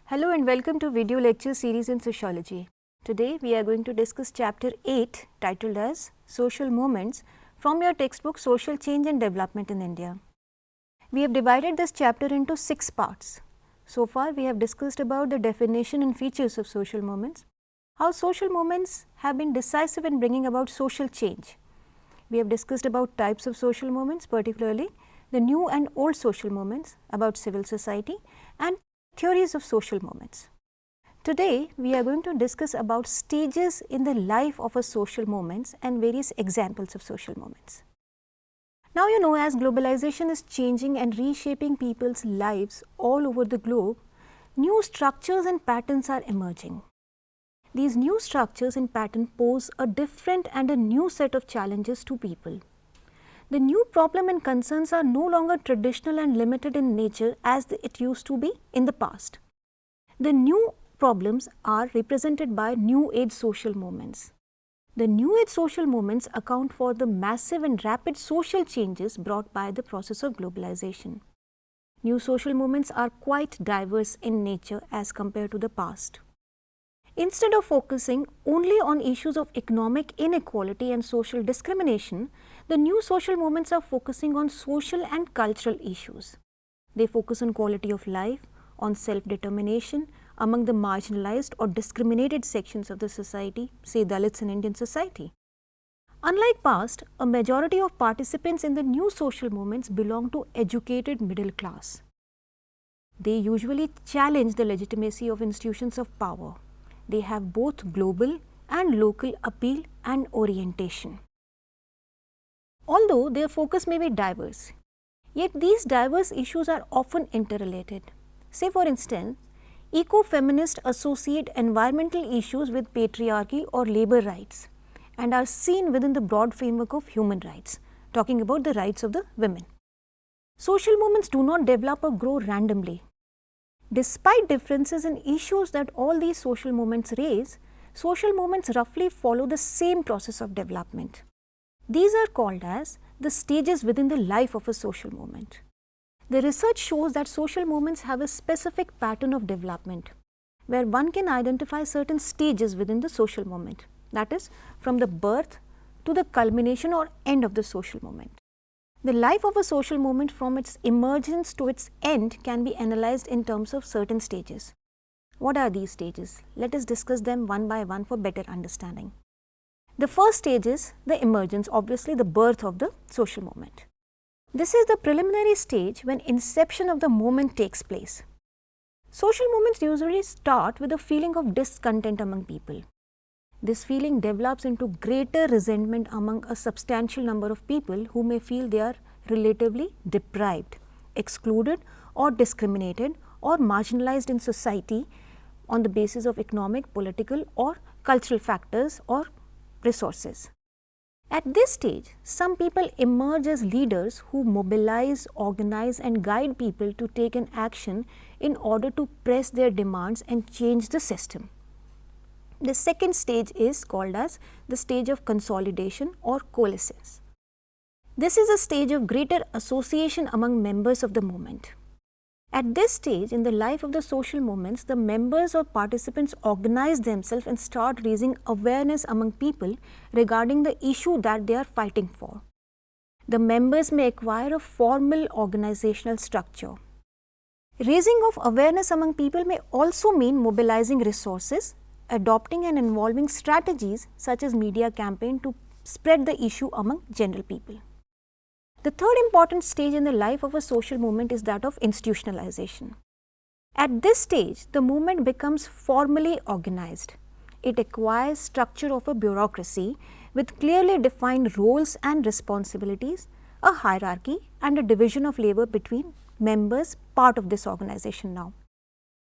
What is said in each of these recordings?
Hello and welcome to video lecture series in sociology. Today we are going to discuss chapter 8 titled as Social Movements from your textbook Social Change and Development in India. We have divided this chapter into 6 parts. So far we have discussed about the definition and features of social movements, how social movements have been decisive in bringing about social change. We have discussed about types of social movements, particularly the new and old social movements, about civil society and theories of social movements. Today we are going to discuss about stages in the life of a social movements and various examples of social movements. Now you know, as globalization is changing and reshaping people's lives all over the globe, new structures and patterns are emerging. These new structures and patterns pose a different and a new set of challenges to people. The new problem and concerns are no longer traditional and limited in nature as it used to be in the past. The new problems are represented by new age social movements. The new age social movements account for the massive and rapid social changes brought by the process of globalization. New social movements are quite diverse in nature as compared to the past. Instead of focusing only on issues of economic inequality and social discrimination, the new social movements are focusing on social and cultural issues. They focus on quality of life, on self-determination among the marginalized or discriminated sections of the society, say Dalits in Indian society. Unlike past, a majority of participants in the new social movements belong to educated middle class. They usually challenge the legitimacy of institutions of power. They have both global and local appeal and orientation. Although their focus may be diverse, yet these diverse issues are often interrelated. Say for instance, eco-feminists associate environmental issues with patriarchy or labor rights and are seen within the broad framework of human rights, talking about the rights of the women. Social movements do not develop or grow randomly. Despite differences in issues that all these social movements raise, social movements roughly follow the same process of development. These are called as the stages within the life of a social movement. The research shows that social movements have a specific pattern of development, where one can identify certain stages within the social movement, that is, from the birth to the culmination or end of the social movement. The life of a social movement from its emergence to its end can be analyzed in terms of certain stages. What are these stages? Let us discuss them one by one for better understanding. The first stage is the emergence, obviously the birth of the social movement. This is the preliminary stage when inception of the movement takes place. Social movements usually start with a feeling of discontent among people. This feeling develops into greater resentment among a substantial number of people who may feel they are relatively deprived, excluded or discriminated or marginalized in society on the basis of economic, political or cultural factors or resources. At this stage, some people emerge as leaders who mobilize, organize and guide people to take an action in order to press their demands and change the system. The second stage is called as the stage of consolidation or coalescence. This is a stage of greater association among members of the movement. At this stage in the life of the social movements, the members or participants organize themselves and start raising awareness among people regarding the issue that they are fighting for. The members may acquire a formal organizational structure. Raising of awareness among people may also mean mobilizing resources, adopting and involving strategies such as media campaign to spread the issue among general people. The third important stage in the life of a social movement is that of institutionalization. At this stage, the movement becomes formally organized. It acquires structure of a bureaucracy with clearly defined roles and responsibilities, a hierarchy and a division of labor between members part of this organization now.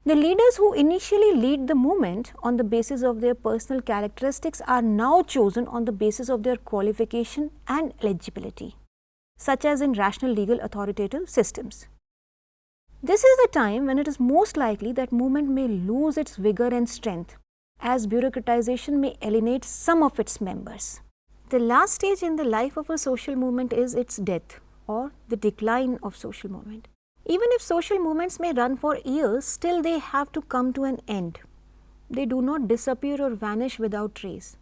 The leaders who initially lead the movement on the basis of their personal characteristics are now chosen on the basis of their qualification and eligibility, such as in rational legal authoritative systems. This is the time when it is most likely that movement may lose its vigor and strength as bureaucratization may alienate some of its members. The last stage in the life of a social movement is its death or the decline of social movement. Even if social movements may run for years, still they have to come to an end. They do not disappear or vanish without trace.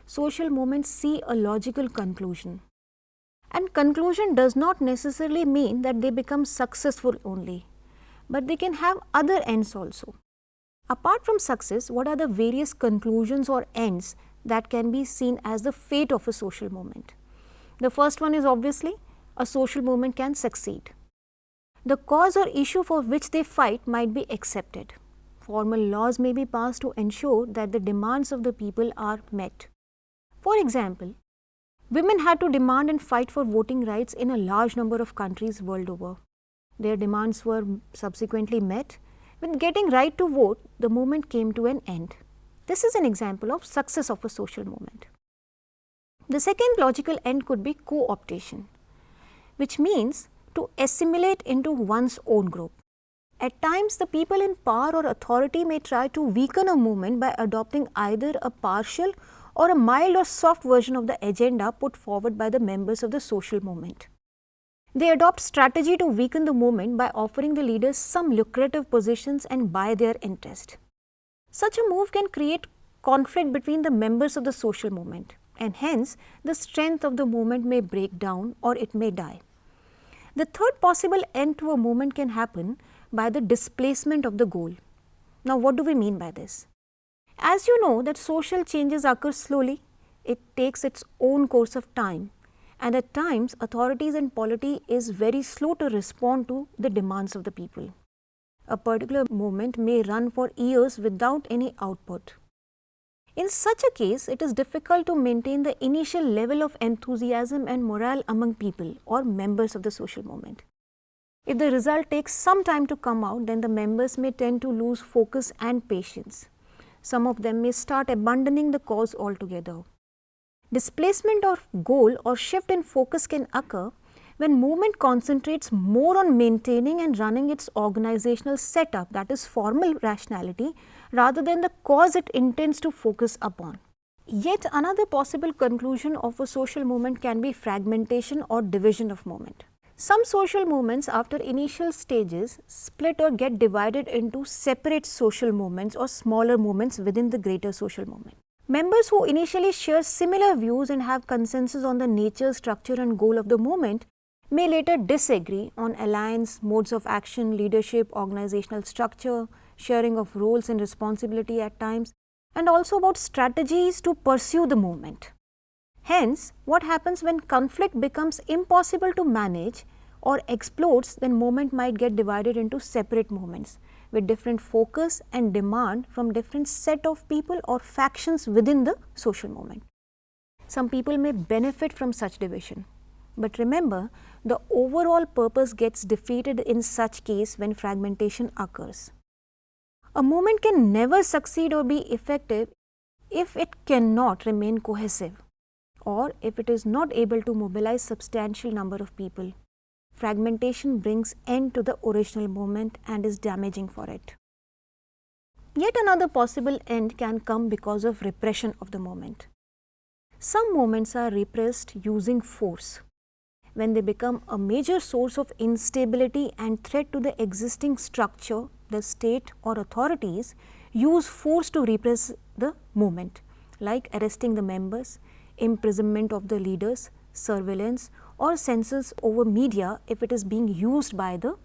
Social movements see a logical conclusion. And conclusion does not necessarily mean that they become successful only, but they can have other ends also. Apart from success, what are the various conclusions or ends that can be seen as the fate of a social movement? The first one is obviously a social movement can succeed. The cause or issue for which they fight might be accepted. Formal laws may be passed to ensure that the demands of the people are met. For example, women had to demand and fight for voting rights in a large number of countries world over. Their demands were subsequently met. With getting right to vote, the movement came to an end. This is an example of success of a social movement. The second logical end could be co-optation, which means to assimilate into one's own group. At times, the people in power or authority may try to weaken a movement by adopting either a partial or a mild or soft version of the agenda put forward by the members of the social movement. They adopt strategy to weaken the movement by offering the leaders some lucrative positions and buy their interest. Such a move can create conflict between the members of the social movement, and hence the strength of the movement may break down or it may die. The third possible end to a movement can happen by the displacement of the goal. Now, what do we mean by this? As you know that social changes occur slowly, it takes its own course of time, and at times authorities and polity is very slow to respond to the demands of the people. A particular movement may run for years without any output. In such a case, it is difficult to maintain the initial level of enthusiasm and morale among people or members of the social movement. If the result takes some time to come out, then the members may tend to lose focus and patience. Some of them may start abandoning the cause altogether. Displacement of goal or shift in focus can occur when movement concentrates more on maintaining and running its organizational setup, that is formal rationality, rather than the cause it intends to focus upon. Yet another possible conclusion of a social movement can be fragmentation or division of movement. Some social movements after initial stages split or get divided into separate social movements or smaller movements within the greater social movement. Members who initially share similar views and have consensus on the nature, structure and goal of the movement may later disagree on alliance, modes of action, leadership, organizational structure, sharing of roles and responsibility at times, and also about strategies to pursue the movement. Hence, what happens when conflict becomes impossible to manage or explodes, then movement might get divided into separate movements with different focus and demand from different set of people or factions within the social movement. Some people may benefit from such division. But remember, the overall purpose gets defeated in such case when fragmentation occurs. A movement can never succeed or be effective if it cannot remain cohesive or if it is not able to mobilize substantial number of people. Fragmentation brings end to the original movement and is damaging for it. Yet another possible end can come because of repression of the movement. Some movements are repressed using force. When they become a major source of instability and threat to the existing structure, the state or authorities use force to repress the movement, like arresting the members, imprisonment of the leaders, surveillance or censors over media if it is being used by the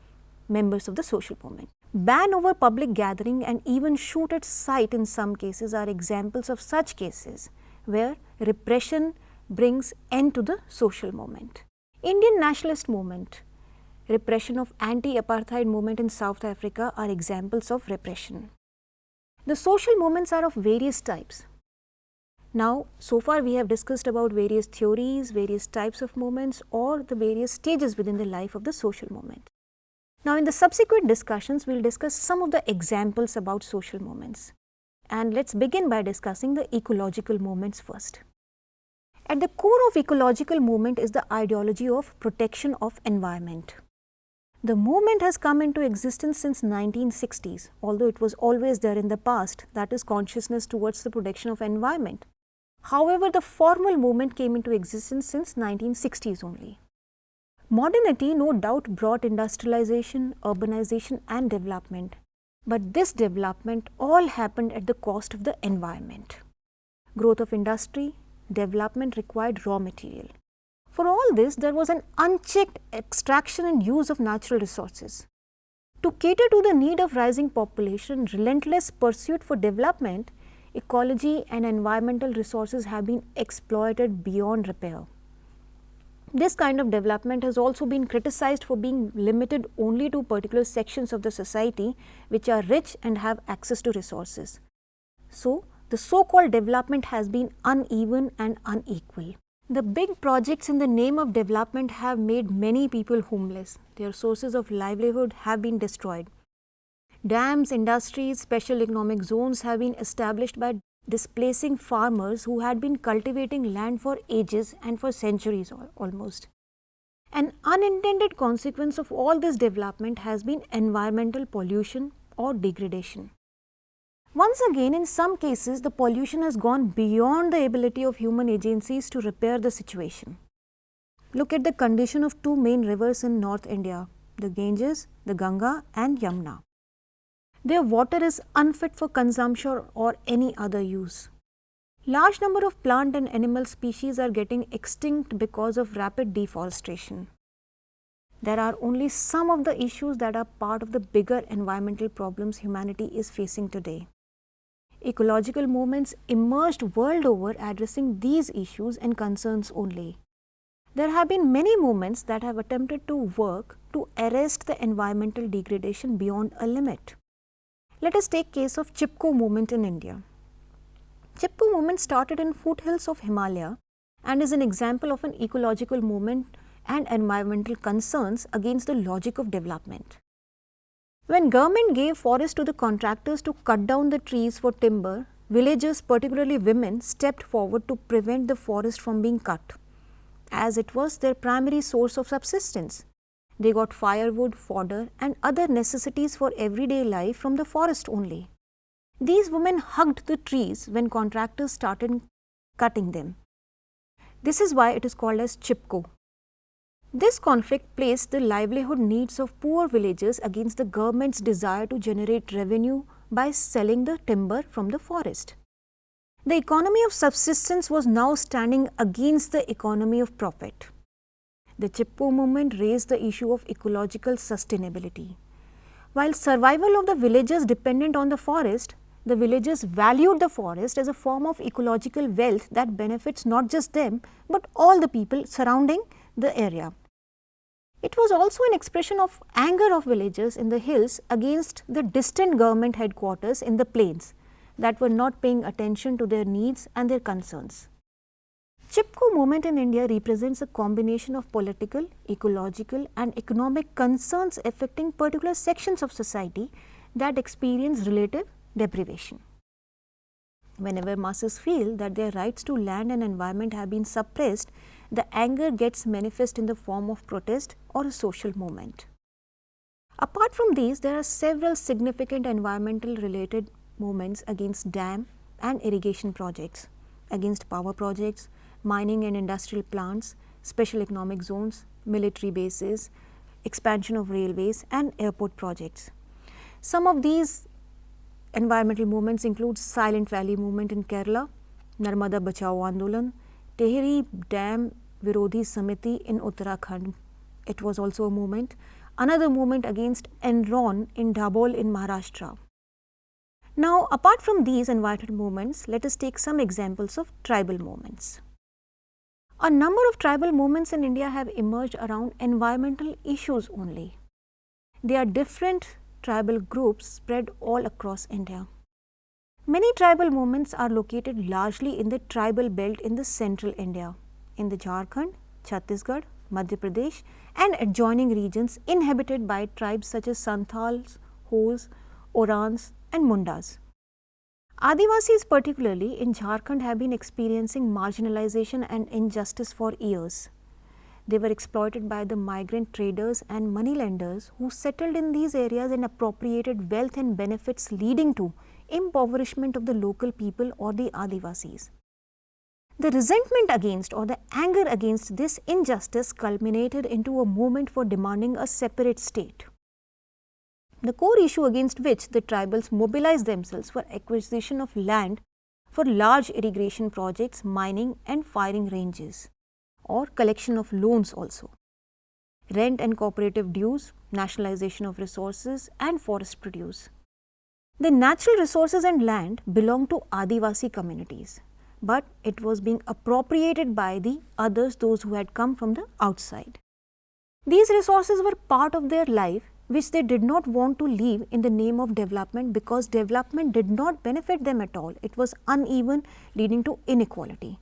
members of the social movement. Ban over public gathering and even shoot at sight in some cases are examples of such cases where repression brings end to the social movement. Indian nationalist movement, repression of anti-apartheid movement in South Africa are examples of repression. The social movements are of various types. Now, so far we have discussed about various theories, various types of movements or the various stages within the life of the social movement. Now, in the subsequent discussions, we will discuss some of the examples about social movements. And let's begin by discussing the ecological movements first. At the core of ecological movement is the ideology of protection of environment. The movement has come into existence since 1960s, although it was always there in the past, that is consciousness towards the protection of environment. However, the formal movement came into existence since 1960s only. Modernity no doubt brought industrialization, urbanization and development. But this development all happened at the cost of the environment. Growth of industry, development required raw material. For all this, there was an unchecked extraction and use of natural resources. To cater to the need of rising population, relentless pursuit for development, ecology and environmental resources have been exploited beyond repair. This kind of development has also been criticized for being limited only to particular sections of the society which are rich and have access to resources. So, the so-called development has been uneven and unequal. The big projects in the name of development have made many people homeless. Their sources of livelihood have been destroyed. Dams, industries, special economic zones have been established by displacing farmers who had been cultivating land for ages and for centuries almost. An unintended consequence of all this development has been environmental pollution or degradation. Once again, in some cases, the pollution has gone beyond the ability of human agencies to repair the situation. Look at the condition of two main rivers in North India, the Ganges, the Ganga and Yamuna. Their water is unfit for consumption or any other use. Large number of plant and animal species are getting extinct because of rapid deforestation. There are only some of the issues that are part of the bigger environmental problems humanity is facing today. Ecological movements emerged world over addressing these issues and concerns only. There have been many movements that have attempted to work to arrest the environmental degradation beyond a limit. Let us take case of Chipko movement in India. Chipko movement started in foothills of Himalaya and is an example of an ecological movement and environmental concerns against the logic of development. When government gave forest to the contractors to cut down the trees for timber, villagers, particularly women, stepped forward to prevent the forest from being cut, as it was their primary source of subsistence. They got firewood, fodder and other necessities for everyday life from the forest only. These women hugged the trees when contractors started cutting them. This is why it is called as Chipko. This conflict placed the livelihood needs of poor villagers against the government's desire to generate revenue by selling the timber from the forest. The economy of subsistence was now standing against the economy of profit. The Chipko movement raised the issue of ecological sustainability. While survival of the villagers depended on the forest, the villagers valued the forest as a form of ecological wealth that benefits not just them but all the people surrounding the area. It was also an expression of anger of villagers in the hills against the distant government headquarters in the plains that were not paying attention to their needs and their concerns. Chipko movement in India represents a combination of political, ecological and economic concerns affecting particular sections of society that experience relative deprivation. Whenever masses feel that their rights to land and environment have been suppressed, the anger gets manifest in the form of protest or a social movement. Apart from these, there are several significant environmental related movements against dam and irrigation projects, against power projects, mining and industrial plants, special economic zones, military bases, expansion of railways and airport projects. Some of these environmental movements include Silent Valley movement in Kerala, Narmada Bachao Andolan, Tehri Dam Virodhi Samiti in Uttarakhand. It was also a movement. Another movement against Enron in Dabhol in Maharashtra. Now, apart from these environmental movements, let us take some examples of tribal movements. A number of tribal movements in India have emerged around environmental issues only. They are different tribal groups spread all across India. Many tribal movements are located largely in the tribal belt in the central India, in the Jharkhand, Chhattisgarh, Madhya Pradesh and adjoining regions inhabited by tribes such as Santals, Hos, Orans and Mundas. Adivasis, particularly in Jharkhand, have been experiencing marginalization and injustice for years. They were exploited by the migrant traders and moneylenders who settled in these areas and appropriated wealth and benefits, leading to impoverishment of the local people or the Adivasis. The resentment against or the anger against this injustice culminated into a movement for demanding a separate state. The core issue against which the tribals mobilized themselves were acquisition of land for large irrigation projects, mining and firing ranges, or collection of loans also, rent and cooperative dues, nationalization of resources and forest produce. The natural resources and land belonged to Adivasi communities, but it was being appropriated by the others, those who had come from the outside. These resources were part of their life, which they did not want to leave in the name of development, because development did not benefit them at all. It was uneven, leading to inequality.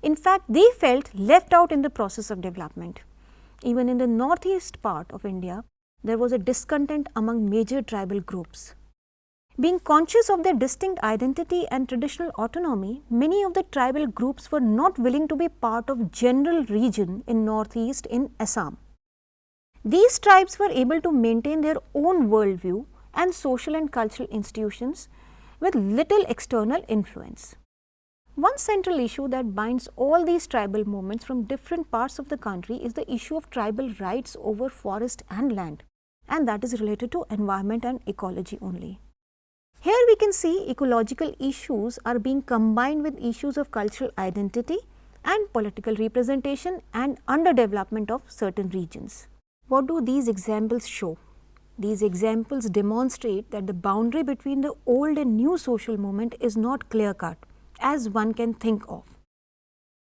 In fact, they felt left out in the process of development. Even in the northeast part of India, there was a discontent among major tribal groups. Being conscious of their distinct identity and traditional autonomy, many of the tribal groups were not willing to be part of general region in northeast in Assam. These tribes were able to maintain their own worldview and social and cultural institutions with little external influence. One central issue that binds all these tribal movements from different parts of the country is the issue of tribal rights over forest and land, and that is related to environment and ecology only. Here we can see ecological issues are being combined with issues of cultural identity and political representation and underdevelopment of certain regions. What do these examples show? These examples demonstrate that the boundary between the old and new social movement is not clear-cut, as one can think of.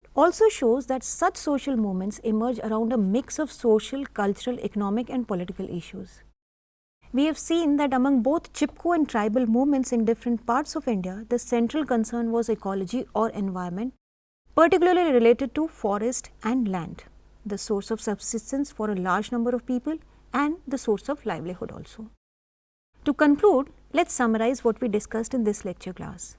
It also shows that such social movements emerge around a mix of social, cultural, economic and political issues. We have seen that among both Chipko and tribal movements in different parts of India, the central concern was ecology or environment, particularly related to forest and land, the source of subsistence for a large number of people and the source of livelihood also. To conclude, let's summarize what we discussed in this lecture class.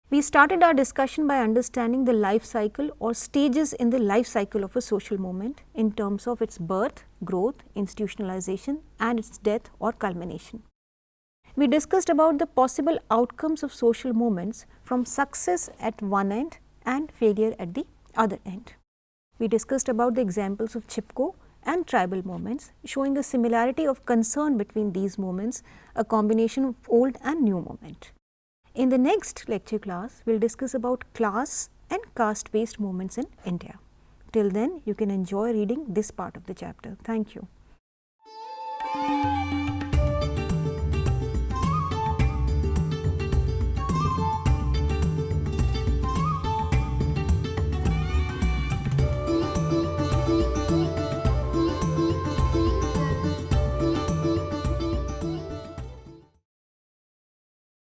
We started our discussion by understanding the life cycle or stages in the life cycle of a social movement in terms of its birth, growth, institutionalization and its death or culmination. We discussed about the possible outcomes of social movements from success at one end and failure at the other end. We discussed about the examples of Chipko and tribal movements, showing a similarity of concern between these movements, a combination of old and new movement. In the next lecture class, we will discuss about class and caste-based movements in India. Till then, you can enjoy reading this part of the chapter. Thank you.